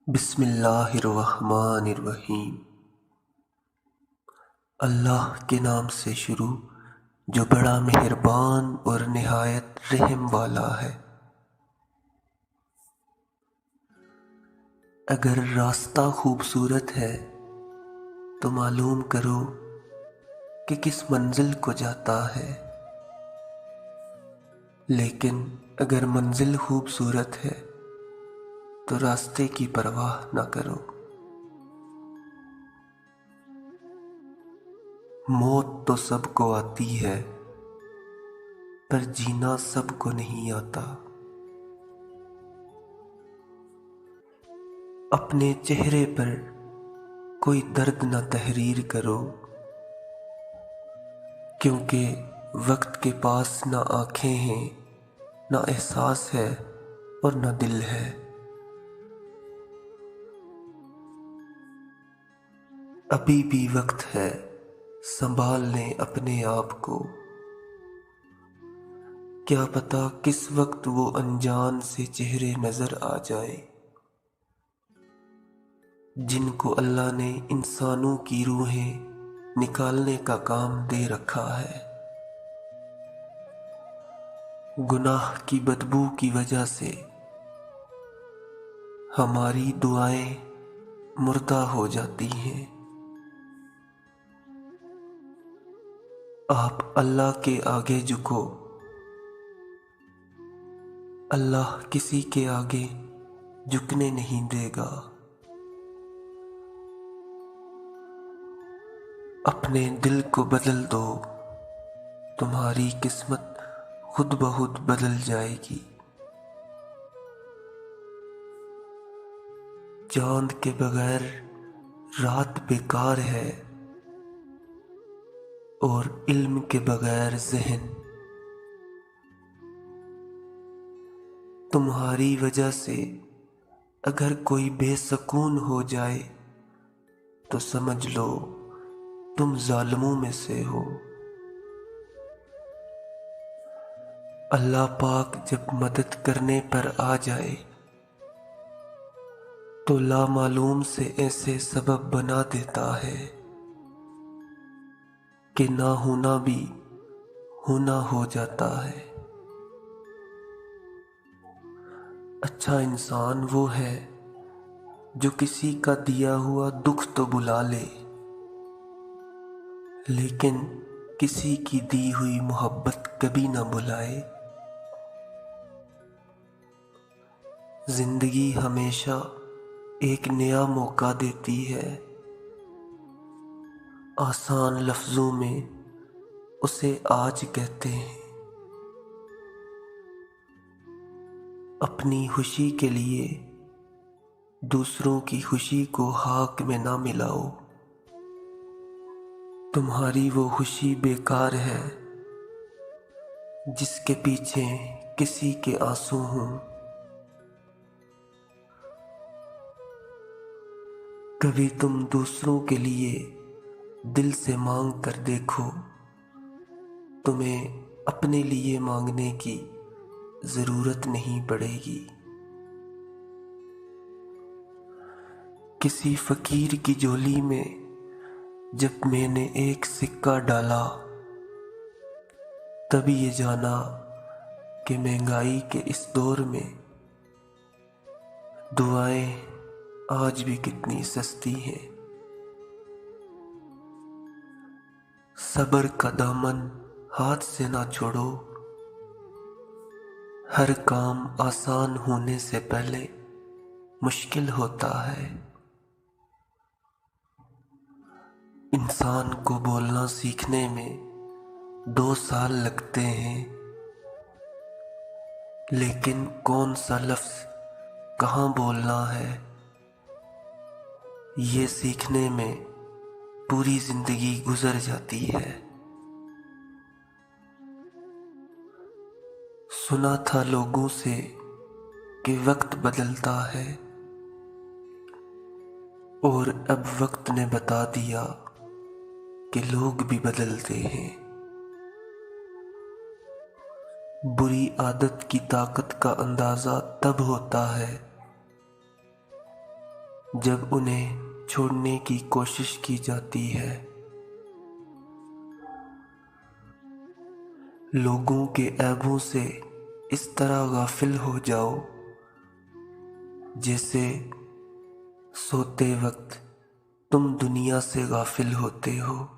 बिस्मिल्लाहिर्रहमानिर्रहीम। अल्लाह के नाम से शुरू जो बड़ा मेहरबान और निहायत रहम वाला है। अगर रास्ता खूबसूरत है तो मालूम करो कि किस मंजिल को जाता है, लेकिन अगर मंजिल खूबसूरत है तो रास्ते की परवाह न करो। मौत तो सबको आती है पर जीना सबको नहीं आता। अपने चेहरे पर कोई दर्द न तहरीर करो, क्योंकि वक्त के पास न आंखें हैं, न एहसास है और न दिल है। अभी भी वक्त है, संभाल लें अपने आप को। क्या पता किस वक्त वो अनजान से चेहरे नजर आ जाए जिनको अल्लाह ने इंसानों की रूहें निकालने का काम दे रखा है। गुनाह की बदबू की वजह से हमारी दुआएं मुर्दा हो जाती हैं। आप अल्लाह के आगे झुको, अल्लाह किसी के आगे झुकने नहीं देगा। अपने दिल को बदल दो, तुम्हारी किस्मत खुद ब खुद बदल जाएगी। चांद के बगैर रात बेकार है और इल्म के बगैर ज़हन। तुम्हारी वजह से अगर कोई बेसुकून हो जाए तो समझ लो तुम जालिमों में से हो। अल्लाह पाक जब मदद करने पर आ जाए तो लामालूम से ऐसे सबब बना देता है कि ना होना भी होना हो जाता है। अच्छा इंसान वो है जो किसी का दिया हुआ दुख तो बुला ले, लेकिन किसी की दी हुई मोहब्बत कभी ना बुलाए। जिंदगी हमेशा एक नया मौका देती है, आसान लफ्जों में उसे आज कहते हैं। अपनी खुशी के लिए दूसरों की खुशी को हाक में ना मिलाओ। तुम्हारी वो खुशी बेकार है जिसके पीछे किसी के आंसू हों। कभी तुम दूसरों के लिए दिल से मांग कर देखो, तुम्हें अपने लिए मांगने की जरूरत नहीं पड़ेगी। किसी फकीर की झोली में जब मैंने एक सिक्का डाला, तभी ये जाना कि महंगाई के इस दौर में दुआएं आज भी कितनी सस्ती हैं। सब्र का दामन हाथ से ना छोड़ो, हर काम आसान होने से पहले मुश्किल होता है। इंसान को बोलना सीखने में 2 साल लगते हैं, लेकिन कौन सा लफ्ज कहाँ बोलना है ये सीखने में पूरी जिंदगी गुजर जाती है। सुना था लोगों से कि वक्त बदलता है, और अब वक्त ने बता दिया कि लोग भी बदलते हैं। बुरी आदत की ताकत का अंदाजा तब होता है जब उन्हें छोड़ने की कोशिश की जाती है। लोगों के ऐबों से इस तरह गाफिल हो जाओ जैसे सोते वक्त तुम दुनिया से गाफिल होते हो।